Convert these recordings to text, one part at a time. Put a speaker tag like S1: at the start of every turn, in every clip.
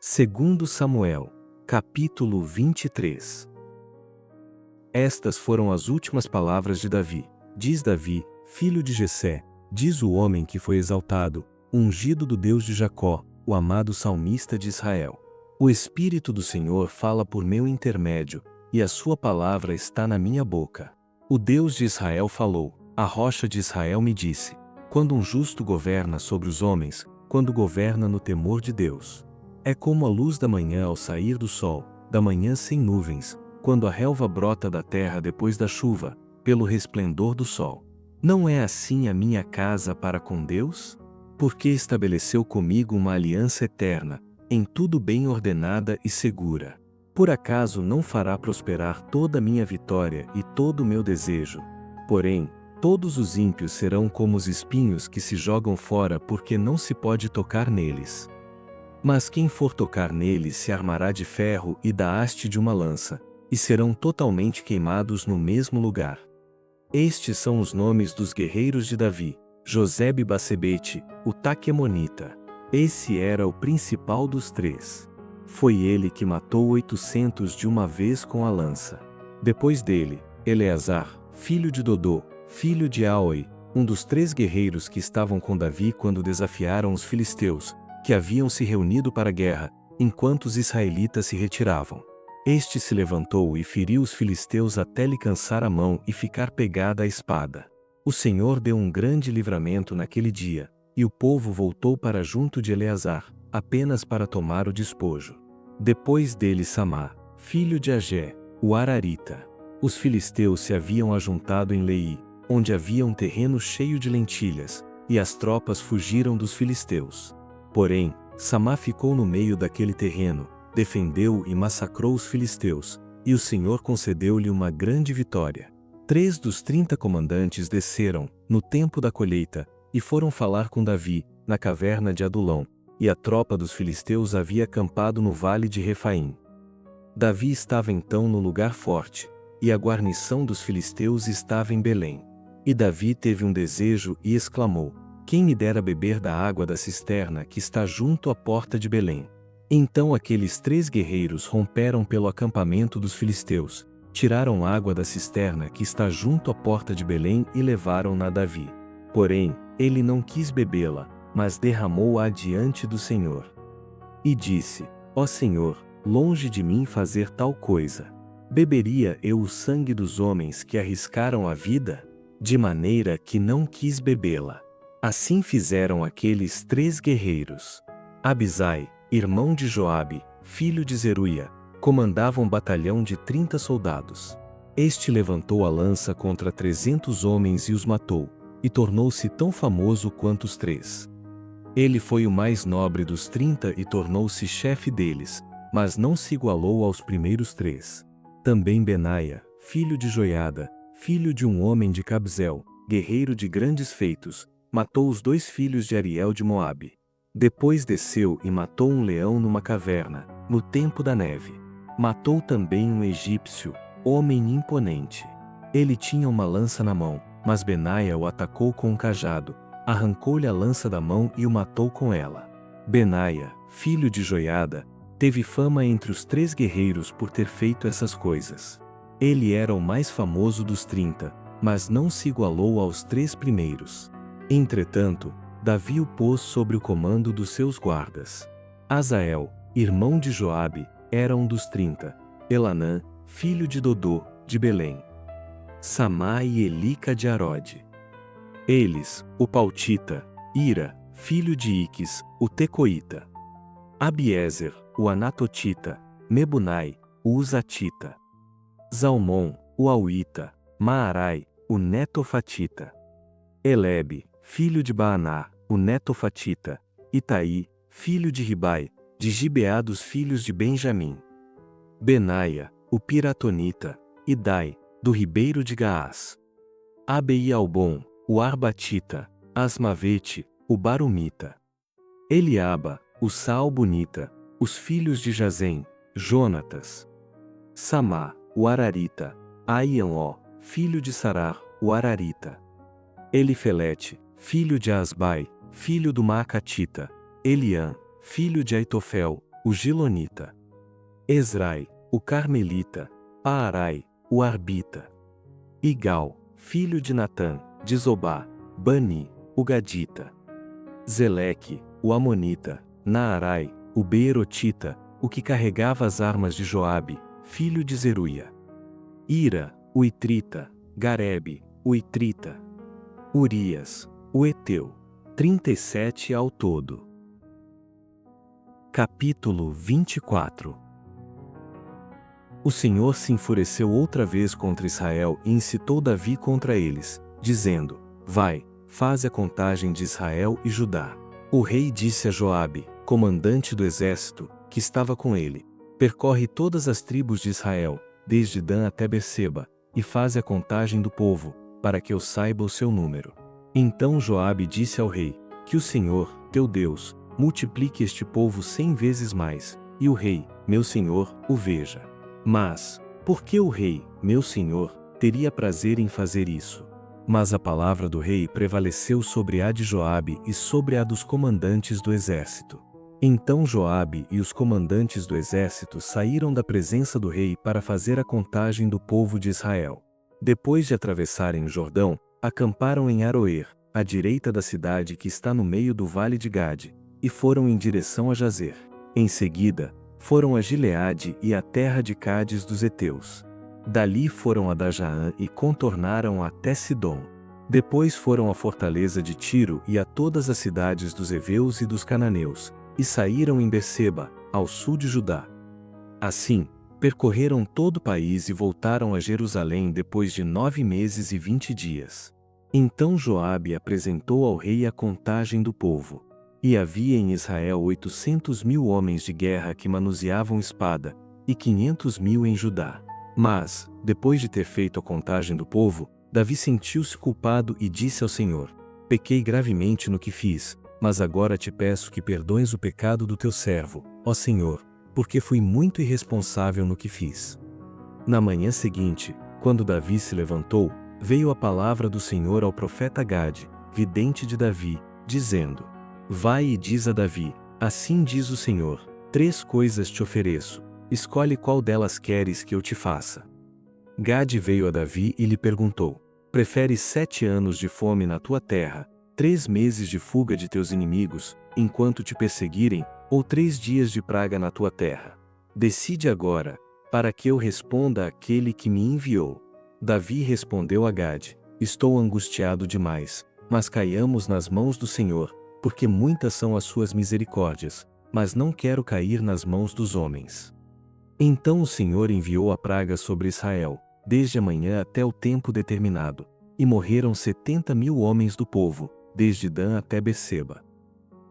S1: Segundo Samuel, capítulo 23. Estas foram as últimas palavras de Davi. Diz Davi, filho de Jessé, diz o homem que foi exaltado, ungido do Deus de Jacó, o amado salmista de Israel. O Espírito do Senhor fala por meu intermédio, e a sua palavra está na minha boca. O Deus de Israel falou, a rocha de Israel me disse, quando um justo governa sobre os homens, quando governa no temor de Deus. É como a luz da manhã ao sair do sol, da manhã sem nuvens, quando a relva brota da terra depois da chuva, pelo resplendor do sol. Não é assim a minha casa para com Deus? Porque estabeleceu comigo uma aliança eterna, em tudo bem ordenada e segura. Por acaso não fará prosperar toda a minha vitória e todo o meu desejo? Porém, todos os ímpios serão como os espinhos que se jogam fora porque não se pode tocar neles. Mas quem for tocar neles se armará de ferro e da haste de uma lança, e serão totalmente queimados no mesmo lugar. Estes são os nomes dos guerreiros de Davi: Josebe-Basebete, o Taquemonita. Esse era o principal dos três. Foi ele que matou 800 de uma vez com a lança. Depois dele, Eleazar, filho de Dodô, filho de Aoi, um dos três guerreiros que estavam com Davi quando desafiaram os filisteus, que haviam se reunido para a guerra, enquanto os israelitas se retiravam. Este se levantou e feriu os filisteus até lhe cansar a mão e ficar pegada a espada. O Senhor deu um grande livramento naquele dia, e o povo voltou para junto de Eleazar, apenas para tomar o despojo. Depois dele Samá, filho de Agé, o Ararita. Os filisteus se haviam ajuntado em Leí, onde havia um terreno cheio de lentilhas, e as tropas fugiram dos filisteus. Porém, Samá ficou no meio daquele terreno, defendeu e massacrou os filisteus, e o Senhor concedeu-lhe uma grande vitória. 3 dos 30 comandantes desceram, no tempo da colheita, e foram falar com Davi, na caverna de Adulão, e a tropa dos filisteus havia acampado no vale de Refaim. Davi estava então no lugar forte, e a guarnição dos filisteus estava em Belém. E Davi teve um desejo e exclamou: quem me dera beber da água da cisterna que está junto à porta de Belém? Então aqueles 3 guerreiros romperam pelo acampamento dos filisteus, tiraram água da cisterna que está junto à porta de Belém e levaram-na a Davi. Porém, ele não quis bebê-la, mas derramou-a diante do Senhor. E disse: ó Senhor, longe de mim fazer tal coisa. Beberia eu o sangue dos homens que arriscaram a vida? De maneira que não quis bebê-la. Assim fizeram aqueles 3 guerreiros. Abisai, irmão de Joabe, filho de Zeruia, comandava um batalhão de 30 soldados. Este levantou a lança contra 300 homens e os matou, e tornou-se tão famoso quanto os 3. Ele foi o mais nobre dos 30 e tornou-se chefe deles, mas não se igualou aos primeiros 3. Também Benaia, filho de Joiada, filho de um homem de Cabzel, guerreiro de grandes feitos, matou os 2 filhos de Ariel de Moabe. Depois desceu e matou um leão numa caverna, no tempo da neve. Matou também um egípcio, homem imponente. Ele tinha uma lança na mão, mas Benaia o atacou com um cajado, arrancou-lhe a lança da mão e o matou com ela. Benaia, filho de Joiada, teve fama entre os 3 guerreiros por ter feito essas coisas. Ele era o mais famoso dos 30, mas não se igualou aos 3 primeiros. Entretanto, Davi o pôs sobre o comando dos seus guardas. Azael, irmão de Joabe, era um dos 30. Elanã, filho de Dodô, de Belém. Samá e Elica de Arode. Eles, o Pautita, Ira, filho de Iques, o Tecoíta. Abiezer, o Anatotita, Mebunai, o Uzatita. Zalmon, o Auita, Maarai, o Netofatita. Elebe, filho de Baaná, o Netofatita. Itaí, filho de Ribai, de Gibeá dos filhos de Benjamim. Benaia, o Piratonita. Idai, do ribeiro de Gaás. Abeialbon, o Arbatita. Asmavete, o Barumita. Eliaba, o Saalbonita, os filhos de Jazem, Jonatas. Samá, o Ararita. Aianó, filho de Sarar, o Ararita. Elifelete, filho de Asbai, filho do Maacatita. Eliã, filho de Aitofel, o Gilonita, Esrai, o Carmelita, Paarai, o Arbita, Igal, filho de Natã, de Zobá, Bani, o Gadita, Zeleque, o Amonita, Naarai, o Beerotita, o que carregava as armas de Joabe, filho de Zeruia, Ira, o Itrita, Garebe, o Itrita, Urias, o Eteu, 37 ao todo. Capítulo 24. O Senhor se enfureceu outra vez contra Israel e incitou Davi contra eles, dizendo: Vai, faze a contagem de Israel e Judá. O rei disse a Joabe, comandante do exército, que estava com ele: Percorre todas as tribos de Israel, desde Dan até Berseba, e faze a contagem do povo, para que eu saiba o seu número. Então Joabe disse ao rei: Que o Senhor, teu Deus, multiplique este povo 100 vezes mais, e o rei, meu senhor, o veja. Mas, por que o rei, meu senhor, teria prazer em fazer isso? Mas a palavra do rei prevaleceu sobre a de Joabe e sobre a dos comandantes do exército. Então Joabe e os comandantes do exército saíram da presença do rei para fazer a contagem do povo de Israel. Depois de atravessarem o Jordão, acamparam em Aroer, à direita da cidade que está no meio do vale de Gade, e foram em direção a Jazer. Em seguida, foram a Gileade e à terra de Cádiz dos heteus. Dali foram a Dajaã e contornaram até Sidom. Depois foram à fortaleza de Tiro e a todas as cidades dos heveus e dos cananeus, e saíram em Berseba, ao sul de Judá. Assim, percorreram todo o país e voltaram a Jerusalém depois de 9 meses e 20 dias. Então Joabe apresentou ao rei a contagem do povo. E havia em Israel 800.000 homens de guerra que manuseavam espada, e 500.000 em Judá. Mas, depois de ter feito a contagem do povo, Davi sentiu-se culpado e disse ao Senhor: Pequei gravemente no que fiz, mas agora te peço que perdoes o pecado do teu servo, ó Senhor, porque fui muito irresponsável no que fiz. Na manhã seguinte, quando Davi se levantou, veio a palavra do Senhor ao profeta Gade, vidente de Davi, dizendo: Vai e diz a Davi: Assim diz o Senhor, 3 coisas te ofereço, escolhe qual delas queres que eu te faça. Gade veio a Davi e lhe perguntou: Preferes 7 anos de fome na tua terra, 3 meses de fuga de teus inimigos, enquanto te perseguirem, ou 3 dias de praga na tua terra? Decide agora, para que eu responda àquele que me enviou. Davi respondeu a Gade: Estou angustiado demais, mas caiamos nas mãos do Senhor, porque muitas são as suas misericórdias, mas não quero cair nas mãos dos homens. Então o Senhor enviou a praga sobre Israel, desde a manhã até o tempo determinado, e morreram 70.000 homens do povo, desde Dan até Berseba.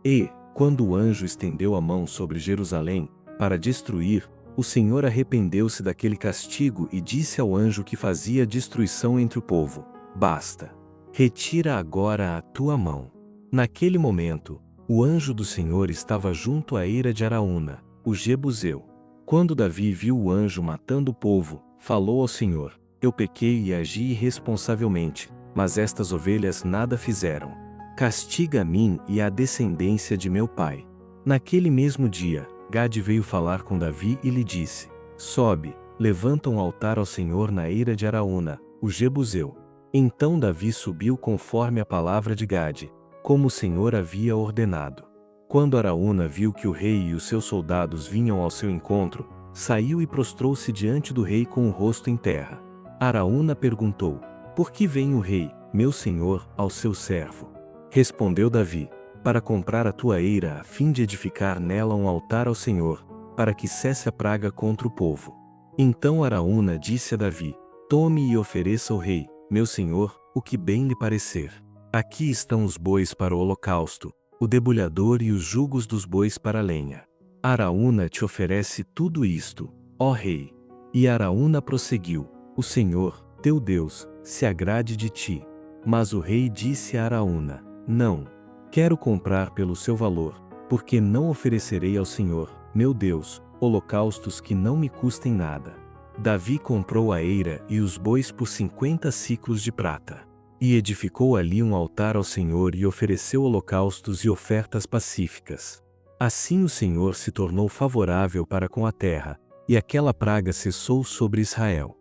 S1: E, quando o anjo estendeu a mão sobre Jerusalém, para destruir, o Senhor arrependeu-se daquele castigo e disse ao anjo que fazia destruição entre o povo: Basta. Retira agora a tua mão. Naquele momento, o anjo do Senhor estava junto à eira de Araúna, o Jebuseu. Quando Davi viu o anjo matando o povo, falou ao Senhor: Eu pequei e agi irresponsavelmente, mas estas ovelhas nada fizeram. Castiga a mim e à descendência de meu pai. Naquele mesmo dia, Gade veio falar com Davi e lhe disse: Sobe, levanta um altar ao Senhor na eira de Araúna, o Jebuseu. Então Davi subiu conforme a palavra de Gade, como o Senhor havia ordenado. Quando Araúna viu que o rei e os seus soldados vinham ao seu encontro, saiu e prostrou-se diante do rei com o rosto em terra. Araúna perguntou: Por que vem o rei, meu senhor, ao seu servo? Respondeu Davi: Para comprar a tua eira a fim de edificar nela um altar ao Senhor, para que cesse a praga contra o povo. Então Araúna disse a Davi: Tome e ofereça ao rei, meu senhor, o que bem lhe parecer. Aqui estão os bois para o holocausto, o debulhador e os jugos dos bois para a lenha. Araúna te oferece tudo isto, ó rei. E Araúna prosseguiu: O Senhor, teu Deus, se agrade de ti. Mas o rei disse a Araúna: Não. Quero comprar pelo seu valor, porque não oferecerei ao Senhor, meu Deus, holocaustos que não me custem nada. Davi comprou a eira e os bois por 50 siclos de prata. E edificou ali um altar ao Senhor e ofereceu holocaustos e ofertas pacíficas. Assim o Senhor se tornou favorável para com a terra, e aquela praga cessou sobre Israel.